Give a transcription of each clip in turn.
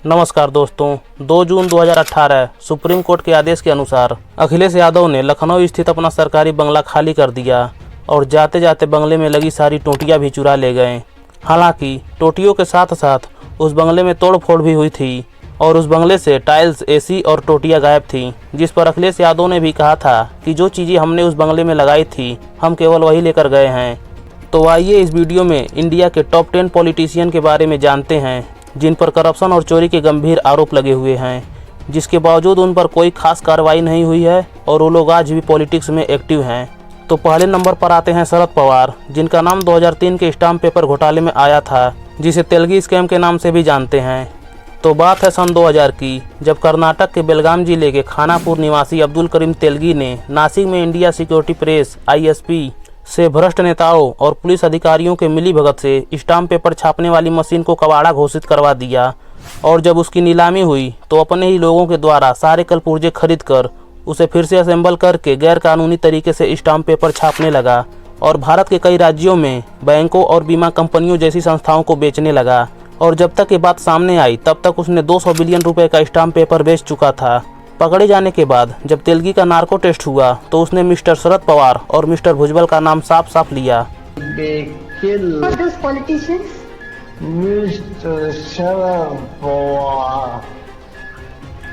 नमस्कार दोस्तों, 2 जून 2018 supreme court के आदेश के अनुसार अखिलेश यादव ने लखनऊ स्थित अपना सरकारी बंगला खाली कर दिया और जाते जाते बंगले में लगी सारी टोंटियां भी चुरा ले गए। हालांकि टोंटियों के साथ साथ उस बंगले में तोड़फोड़ भी हुई थी और उस बंगले से टाइल्स, एसी और टोंटियां गायब थी, जिस पर अखिलेश यादव ने भी कहा था कि जो चीज़ें हमने उस बंगले में लगाई थी हम केवल वही लेकर गए हैं। तो आइए इस वीडियो में इंडिया के टॉप 10 पॉलिटिशियन के बारे में जानते हैं जिन पर करप्शन और चोरी के गंभीर आरोप लगे हुए हैं, जिसके बावजूद उन पर कोई खास कार्रवाई नहीं हुई है और वो लोग आज भी पॉलिटिक्स में एक्टिव हैं। तो पहले नंबर पर आते हैं शरद पवार, जिनका नाम 2003 के स्टाम्प पेपर घोटाले में आया था, जिसे तेलगी स्कैम के नाम से भी जानते हैं। तो बात है सन 2000 की, जब कर्नाटक के बेलगाम जिले के खानापुर निवासी अब्दुल करीम तेलगी ने नासिक में इंडिया सिक्योरिटी प्रेस (ISP) से भ्रष्ट नेताओं और पुलिस अधिकारियों के मिलीभगत से स्टाम्प पेपर छापने वाली मशीन को कबाड़ा घोषित करवा दिया और जब उसकी नीलामी हुई तो अपने ही लोगों के द्वारा सारे कल पुर्जे खरीद कर उसे फिर से असेंबल करके गैर कानूनी तरीके से स्टाम्प पेपर छापने लगा और भारत के कई राज्यों में बैंकों और बीमा कंपनियों जैसी संस्थाओं को बेचने लगा। और जब तक ये बात सामने आई तब तक उसने 200 बिलियन रुपए का स्टाम्प पेपर बेच चुका था। पकड़े जाने के बाद जब तेलगी का नार्को टेस्ट हुआ तो उसने मिस्टर शरद पवार और मिस्टर भुजबल का नाम साफ साफ लिया। मिस्टर शरद पवार,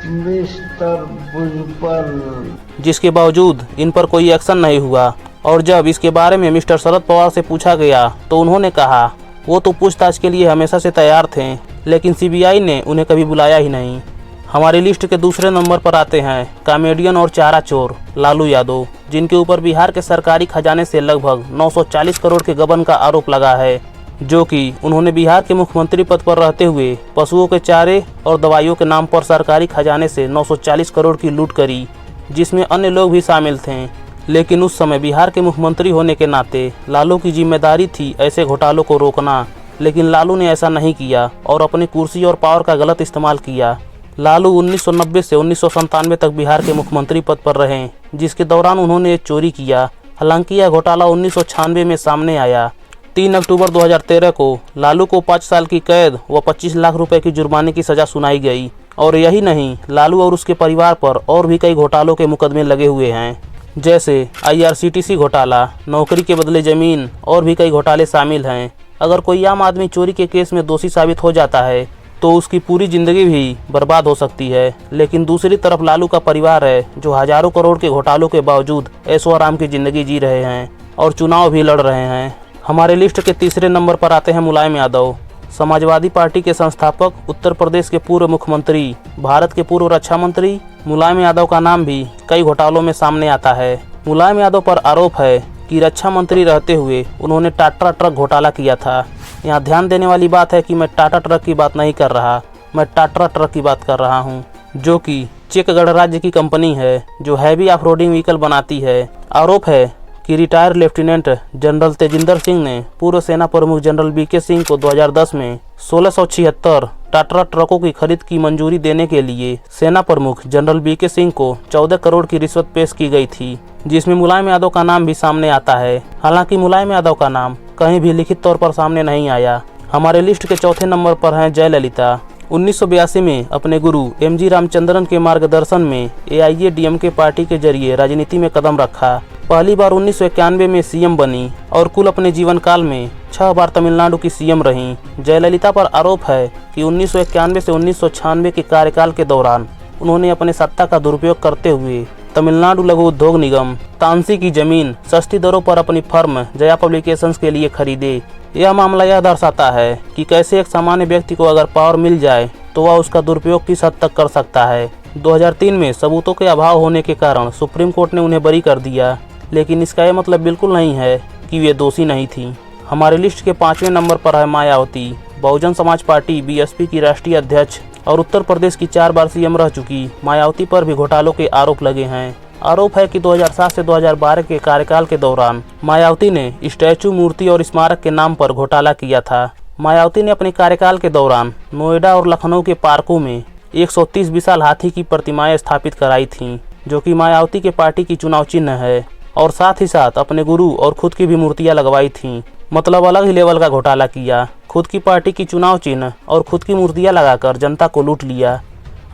मिस्टर भुजबल, जिसके बावजूद इन पर कोई एक्शन नहीं हुआ। और जब इसके बारे में मिस्टर शरद पवार से पूछा गया तो उन्होंने कहा वो तो पूछताछ के लिए हमेशा से तैयार थे, लेकिन CBI ने उन्हें कभी बुलाया ही नहीं। हमारी लिस्ट के दूसरे नंबर पर आते हैं कॉमेडियन और चारा चोर लालू यादव, जिनके ऊपर बिहार के सरकारी खजाने से लगभग 940 करोड़ के गबन का आरोप लगा है, जो कि उन्होंने बिहार के मुख्यमंत्री पद पर रहते हुए पशुओं के चारे और दवाइयों के नाम पर सरकारी खजाने से 940 करोड़ की लूट करी, जिसमें अन्य लोग भी शामिल थे। लेकिन उस समय बिहार के मुख्यमंत्री होने के नाते लालू की जिम्मेदारी थी ऐसे घोटालों को रोकना, लेकिन लालू ने ऐसा नहीं किया और अपनी कुर्सी और पावर का गलत इस्तेमाल किया। लालू 1990 से 1997 तक बिहार के मुख्यमंत्री पद पर रहे, जिसके दौरान उन्होंने चोरी किया। हालांकि यह घोटाला 1996 में सामने आया। 3 अक्टूबर 2013 को लालू को 5 साल की कैद व 25 लाख रुपए की जुर्माने की सजा सुनाई गई। और यही नहीं, लालू और उसके परिवार पर और भी कई घोटालों के मुकदमे लगे हुए हैं, जैसे IRCTC घोटाला, नौकरी के बदले जमीन और भी कई घोटाले शामिल हैं। अगर कोई आम आदमी चोरी के केस में दोषी साबित हो जाता है तो उसकी पूरी जिंदगी भी बर्बाद हो सकती है। लेकिन दूसरी तरफ लालू का परिवार है जो हजारों करोड़ के घोटालों के बावजूद ऐशो आराम की जिंदगी जी रहे हैं और चुनाव भी लड़ रहे हैं। हमारे लिस्ट के तीसरे नंबर पर आते हैं मुलायम यादव, समाजवादी पार्टी के संस्थापक, उत्तर प्रदेश के पूर्व मुख्यमंत्री, भारत के पूर्व रक्षा मंत्री। मुलायम यादव का नाम भी कई घोटालों में सामने आता है। मुलायम यादव पर आरोप है कि रक्षा मंत्री रहते हुए उन्होंने टाटा ट्रक घोटाला किया था। यहाँ ध्यान देने वाली बात है कि मैं टाटा ट्रक की बात नहीं कर रहा, मैं टाटा ट्रक की बात कर रहा हूँ, जो कि चेक गणराज्य की कंपनी है जो हैवी ऑफ रोडिंग व्हीकल बनाती है। आरोप है कि retired lieutenant general Tejinder Singh ने पूर्व सेना प्रमुख जनरल BK सिंह को 2010 में 1676 टाटा ट्रकों की खरीद की मंजूरी देने के लिए सेना प्रमुख जनरल BK सिंह को 14 करोड़ की रिश्वत पेश की गई थी, जिसमें मुलायम यादव का नाम भी सामने आता है। हालांकि मुलायम यादव का नाम कहीं भी लिखित तौर पर सामने नहीं आया। हमारे लिस्ट के चौथे नंबर पर हैं जयललिता। 1982 में अपने गुरु MG रामचंद्रन के मार्गदर्शन में AIADMK पार्टी के जरिए राजनीति में कदम रखा। पहली बार 1991 में CM बनी और कुल अपने जीवन काल में 6 बार तमिलनाडु की CM रहीं। जयललिता पर आरोप है कि 1991 से 1996 के कार्यकाल के दौरान उन्होंने अपने सत्ता का दुरुपयोग करते हुए तमिलनाडु लघु उद्योग निगम तांसी की जमीन सस्ती दरों पर अपनी फर्म जया पब्लिकेशंस के लिए खरीदे। यह मामला यह दर्शाता है कि कैसे एक सामान्य व्यक्ति को अगर पावर मिल जाए तो वह उसका दुरुपयोग किस हद तक कर सकता है। 2003 में सबूतों के अभाव होने के कारण सुप्रीम कोर्ट ने उन्हें बरी कर दिया, लेकिन इसका यह मतलब बिल्कुल नहीं है कि वे दोषी नहीं थी। हमारे लिस्ट के 5वें नंबर पर है मायावती, बहुजन समाज पार्टी BSP की राष्ट्रीय अध्यक्ष और उत्तर प्रदेश की 4 बार CM रह चुकी मायावती पर भी घोटालों के आरोप लगे हैं। आरोप है कि 2007 से 2012 के कार्यकाल के दौरान मायावती ने स्टैचू, मूर्ति और स्मारक के नाम पर घोटाला किया था। मायावती ने अपने कार्यकाल के दौरान नोएडा और लखनऊ के पार्कों में 130 विशाल हाथी की प्रतिमाएं स्थापित कराई थीं, जो कि मायावती के पार्टी की चुनाव चिन्ह है, और साथ ही साथ अपने गुरु और खुद की भी मूर्तियां लगवाई थीं। मतलब अलग ही लेवल का घोटाला किया। खुद की पार्टी की चुनाव चिन्ह और खुद की मूर्तियां लगाकर जनता को लूट लिया।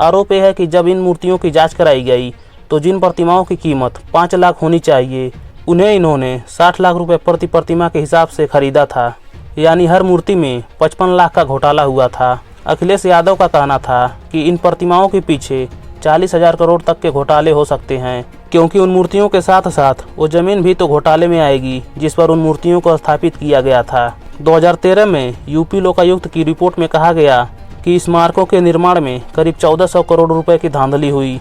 आरोप यह है कि जब इन मूर्तियों की जांच कराई गई तो जिन प्रतिमाओं की कीमत 5 लाख होनी चाहिए उन्हें इन्होंने 60 लाख रुपए प्रति प्रतिमा के हिसाब से खरीदा था, यानी हर मूर्ति में 55 लाख का घोटाला हुआ था। अखिलेश यादव का कहना था कि इन प्रतिमाओं के पीछे 40,000 करोड़ तक के घोटाले हो सकते हैं, क्योंकि उन मूर्तियों के साथ साथ वो जमीन भी तो घोटाले में आएगी जिस पर उन मूर्तियों को स्थापित किया गया था। 2013 में यूपी लोकायुक्त की रिपोर्ट में कहा गया कि स्मारकों के निर्माण में करीब 1400 करोड़ रुपए की धांधली हुई।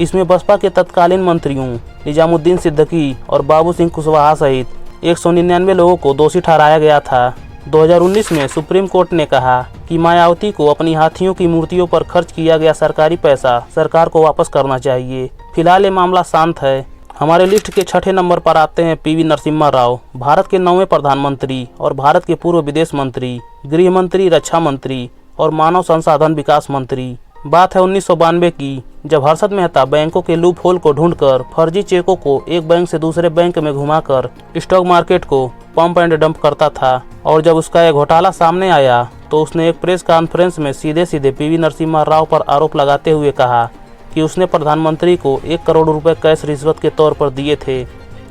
इसमें बसपा के तत्कालीन मंत्रियों निजामुद्दीन सिद्दीकी और बाबू सिंह कुशवाहा सहित 199 लोगों को दोषी ठहराया गया था। 2019 में सुप्रीम कोर्ट ने कहा कि मायावती को अपनी हाथियों की मूर्तियों पर खर्च किया गया सरकारी पैसा सरकार को वापस करना चाहिए। फिलहाल ये मामला शांत है। हमारे लिस्ट के 6ठे नंबर पर आते हैं पीवी नरसिम्हा राव, भारत के 9वें प्रधानमंत्री और भारत के पूर्व विदेश मंत्री, गृह मंत्री, रक्षा मंत्री और मानव संसाधन विकास मंत्री। बात है 1992 की, जब हर्षद मेहता बैंकों के लूप होल को ढूंढकर फर्जी चेकों को एक बैंक से दूसरे बैंक में घुमाकर स्टॉक मार्केट को पंप एंड डंप करता था। और जब उसका एक घोटाला सामने आया तो उसने एक प्रेस कॉन्फ्रेंस में सीधे सीधे पीवी नरसिम्हा राव पर आरोप लगाते हुए कहा कि उसने प्रधानमंत्री को 1 करोड़ रुपए कैश रिश्वत के तौर पर दिए थे,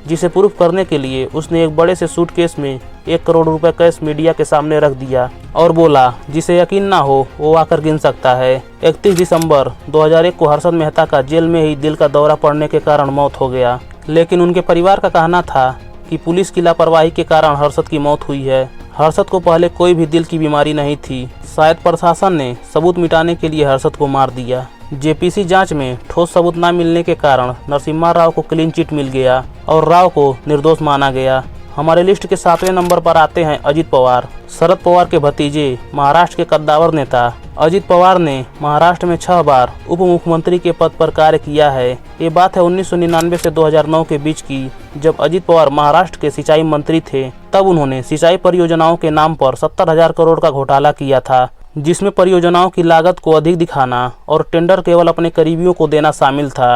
जिसे प्रूफ करने के लिए उसने एक बड़े से सूटकेस में 1 करोड़ रुपए कैश मीडिया के सामने रख दिया और बोला, जिसे यकीन ना हो वो आकर गिन सकता है। 31 दिसंबर 2001 को हर्षद मेहता का जेल में ही दिल का दौरा पड़ने के कारण मौत हो गया, लेकिन उनके परिवार का कहना था कि पुलिस की लापरवाही के कारण हर्षद की मौत हुई है। हर्षद को पहले कोई भी दिल की बीमारी नहीं थी, शायद प्रशासन ने सबूत मिटाने के लिए हर्षद को मार दिया। जेपीसी जांच में ठोस सबूत न मिलने के कारण नरसिम्हा राव को क्लीन चिट मिल गया और राव को निर्दोष माना गया। हमारे लिस्ट के 7वें नंबर पर आते हैं अजित पवार, शरद पवार के भतीजे, महाराष्ट्र के कद्दावर नेता। अजित पवार ने महाराष्ट्र में 6 बार उप मुख्यमंत्री के पद पर कार्य किया है। ये बात है 1999 से 2009 के बीच की, जब अजित पवार महाराष्ट्र के सिंचाई मंत्री थे। तब उन्होंने सिंचाई परियोजनाओं के नाम पर 70,000 करोड़ का घोटाला किया था, जिसमें परियोजनाओं की लागत को अधिक दिखाना और टेंडर केवल अपने करीबियों को देना शामिल था।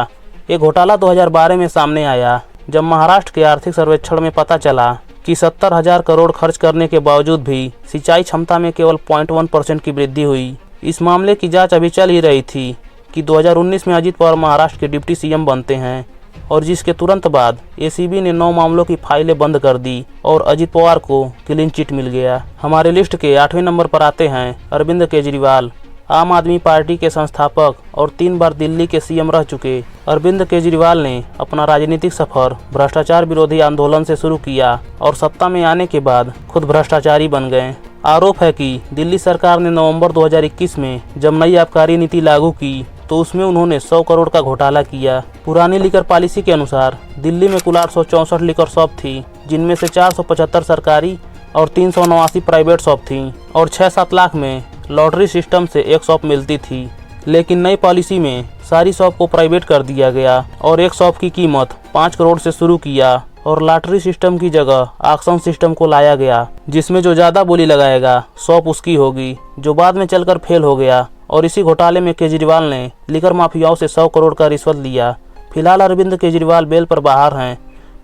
ये घोटाला 2012 में सामने आया, जब महाराष्ट्र के आर्थिक सर्वेक्षण में पता चला कि 70,000 करोड़ खर्च करने के बावजूद भी सिंचाई क्षमता में केवल 0.1% की वृद्धि हुई। इस मामले की जांच अभी चल ही रही थी कि 2019 में अजित पवार महाराष्ट्र के डिप्टी सीएम बनते हैं, और जिसके तुरंत बाद एसीबी ने 9 मामलों की फाइलें बंद कर दी और अजित पवार को क्लीन चिट मिल गया। हमारे लिस्ट के 8वें नंबर पर आते हैं अरविंद केजरीवाल, आम आदमी पार्टी के संस्थापक और 3 बार दिल्ली के सीएम रह चुके अरविंद केजरीवाल ने अपना राजनीतिक सफर भ्रष्टाचार विरोधी आंदोलन से शुरू किया और सत्ता में आने के बाद खुद भ्रष्टाचारी बन गए। आरोप है कि दिल्ली सरकार ने नवंबर 2021 में जब नई आबकारी नीति लागू की तो उसमें उन्होंने 100 करोड़ का घोटाला किया। पुरानी लिकर पॉलिसी के अनुसार दिल्ली में कुल 864 लिकर शॉप थी, जिनमें से 475 सरकारी और 389 प्राइवेट शॉप थी और 6-7 लाख में लॉटरी सिस्टम से एक शॉप मिलती थी। लेकिन नई पॉलिसी में सारी शॉप को प्राइवेट कर दिया गया और एक शॉप की कीमत 5 करोड़ से शुरू किया और लॉटरी सिस्टम की जगह ऑक्शन सिस्टम को लाया गया, जिसमें जो ज़्यादा बोली लगाएगा शॉप उसकी होगी, जो बाद में चलकर फेल हो गया। और इसी घोटाले में केजरीवाल ने लिकर माफियाओं से 100 करोड़ का रिश्वत लिया। फिलहाल अरविंद केजरीवाल बेल पर बाहर हैं,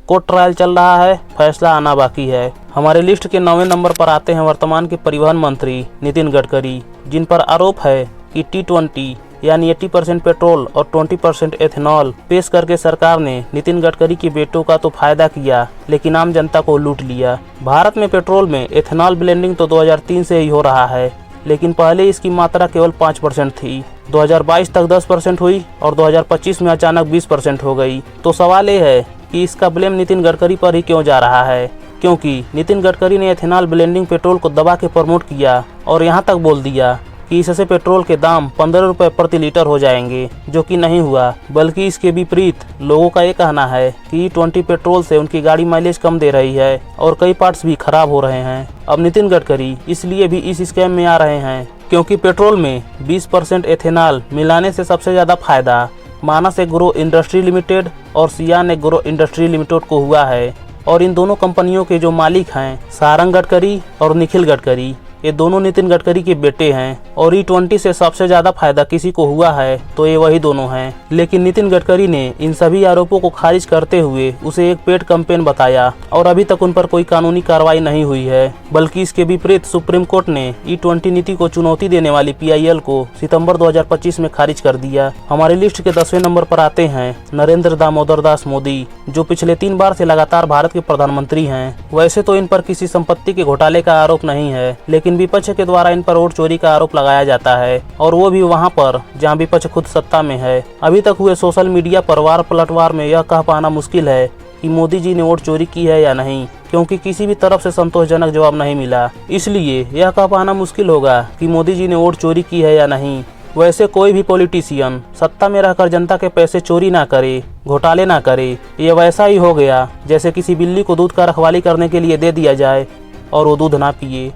कोर्ट ट्रायल चल रहा है, फैसला आना बाकी है। हमारे लिस्ट के 9वें नंबर पर आते हैं वर्तमान के परिवहन मंत्री नितिन गडकरी, जिन पर आरोप है कि T20 यानी 80% पेट्रोल और 20% एथेनॉल पेश करके सरकार ने नितिन गडकरी के बेटों का तो फायदा किया, लेकिन आम जनता को लूट लिया। भारत में पेट्रोल में एथेनॉल ब्लेंडिंग तो 2003 से ही हो रहा है, लेकिन पहले इसकी मात्रा केवल 5% थी। 2022 तक 10% हुई और 2025 में अचानक 20% हो गई। तो सवाल ये है कि इसका ब्लेम नितिन गडकरी पर ही क्यों जा रहा है, क्योंकि नितिन गडकरी ने एथेनॉल ब्लेंडिंग पेट्रोल को दबा के प्रमोट किया और यहाँ तक बोल दिया कि इससे पेट्रोल के दाम 15 रुपये प्रति लीटर हो जाएंगे, जो कि नहीं हुआ। बल्कि इसके विपरीत लोगों का ये कहना है कि E20 पेट्रोल से उनकी गाड़ी माइलेज कम दे रही है और कई पार्ट्स भी खराब हो रहे हैं। अब नितिन गडकरी इसलिए भी इस स्कैम में आ रहे हैं क्योंकि पेट्रोल में 20% एथेनॉल मिलाने से सबसे ज़्यादा फायदा मानस एग्रो इंडस्ट्री लिमिटेड और सियान एग्रो इंडस्ट्री लिमिटेड को हुआ है। और इन दोनों कंपनियों के जो मालिक हैं सारंग गडकरी और निखिल गडकरी, ये दोनों नितिन गडकरी के बेटे हैं और E20 से सबसे ज्यादा फायदा किसी को हुआ है तो ये वही दोनों हैं। लेकिन नितिन गडकरी ने इन सभी आरोपों को खारिज करते हुए उसे एक पेड कैंपेन बताया और अभी तक उन पर कोई कानूनी कार्रवाई नहीं हुई है, बल्कि इसके विपरीत सुप्रीम कोर्ट ने E20 नीति को चुनौती देने वाली PIL को सितंबर 2025 में खारिज कर दिया। हमारी लिस्ट के 10वें नंबर पर आते हैं नरेंद्र दामोदर दास मोदी, जो पिछले 3 बार से लगातार भारत के प्रधानमंत्री हैं। वैसे तो इन पर किसी संपत्ति के घोटाले का आरोप नहीं है, लेकिन विपक्ष के द्वारा इन पर वोट चोरी का आरोप लगाया जाता है और वो भी वहाँ पर जहाँ विपक्ष खुद सत्ता में है। अभी तक हुए सोशल मीडिया पर वार पलटवार में यह कह पाना मुश्किल है कि मोदी जी ने वोट चोरी की है या नहीं, क्योंकि किसी भी तरफ से संतोषजनक जवाब नहीं मिला। इसलिए यह कह पाना मुश्किल होगा कि मोदी जी ने वोट चोरी की है या नहीं। वैसे कोई भी पॉलिटिशियन सत्ता में रहकर जनता के पैसे चोरी ना करे, घोटाले ना करे। ये वैसा ही हो गया जैसे किसी बिल्ली को दूध का रखवाली करने के लिए दे दिया जाए और वो दूध ना पिए।